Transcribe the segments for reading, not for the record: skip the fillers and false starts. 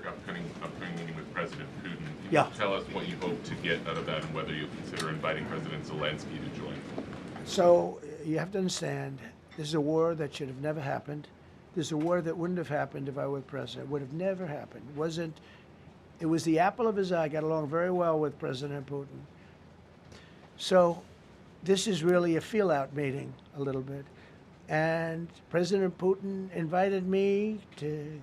upcoming meeting with President Putin. Can Yeah. you tell us what you hope to get out of that and whether you'll consider inviting President Zelenskyy to join? So you have to understand, this is a war that should have never happened. This is a war that wouldn't have happened if I were president. It would have never happened. It was the apple of his eye. I got along very well with President Putin. So this is really a feel-out meeting a little bit. And President Putin invited me to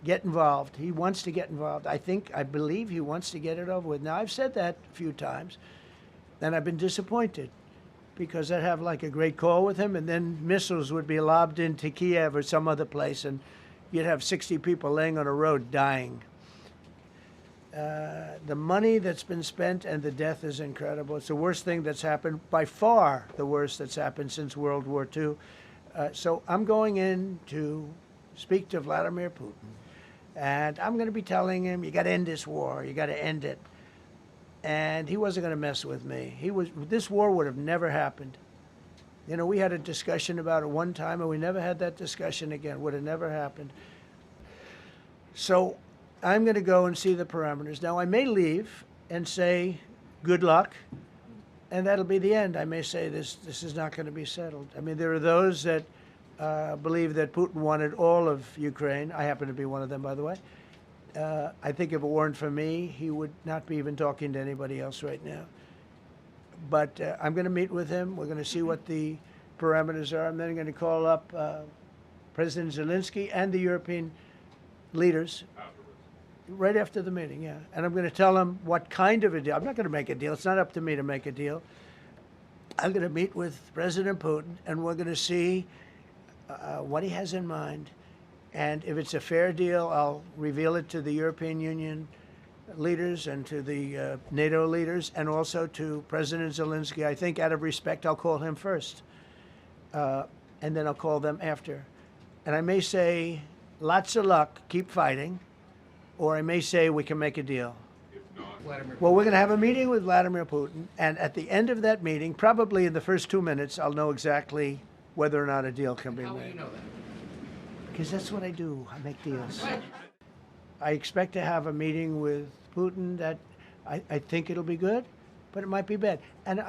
get involved. He wants to get involved. I believe he wants to get it over with. Now, I've said that a few times, and I've been disappointed because I'd have like a great call with him, and then missiles would be lobbed into Kiev or some other place, and you'd have 60 people laying on a road dying. The money that's been spent and the death is incredible. It's the worst thing that's happened, by far the worst that's happened since World War II. So I'm going in to speak to Vladimir Putin, and I'm going to be telling him, you got to end this war, you got to end it. And he wasn't going to mess with me. This war would have never happened. You know, we had a discussion about it one time, and we never had that discussion again. Would have never happened. So I'm going to go and see the parameters. Now, I may leave and say, good luck, and that'll be the end. I may say this is not going to be settled. I mean, there are those that believe that Putin wanted all of Ukraine. I happen to be one of them, by the way. I think if it weren't for me, he would not be even talking to anybody else right now. But I'm going to meet with him. We're going to see what the parameters are. I'm then going to call up President Zelenskyy and the European leaders right after the meeting, yeah. And I'm going to tell them what kind of a deal. I'm not going to make a deal. It's not up to me to make a deal. I'm going to meet with President Putin, and we're going to see what he has in mind. And if it's a fair deal, I'll reveal it to the European Union leaders and to the NATO leaders and also to President Zelenskyy. I think out of respect, I'll call him first. And then I'll call them after. And I may say, lots of luck, keep fighting. Or I may say we can make a deal. Well, we're going to have a meeting with Vladimir Putin. And at the end of that meeting, probably in the first 2 minutes, I'll know exactly whether or not a deal can be made. How will you know that? Because that's what I do. I make deals. I expect to have a meeting with Putin that I think it'll be good, but it might be bad. And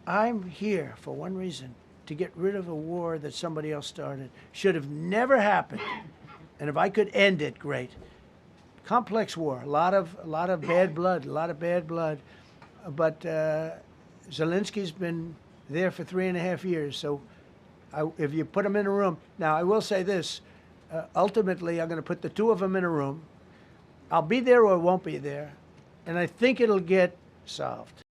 I'm here for one reason, to get rid of a war that somebody else started. Should have never happened. And if I could end it, great. Complex war, a lot of bad blood, But Zelensky's been there for 3.5 years, so if you put him in a room. Now, I will say this, ultimately, I'm going to put the two of them in a room. I'll be there or I won't be there, and I think it'll get solved.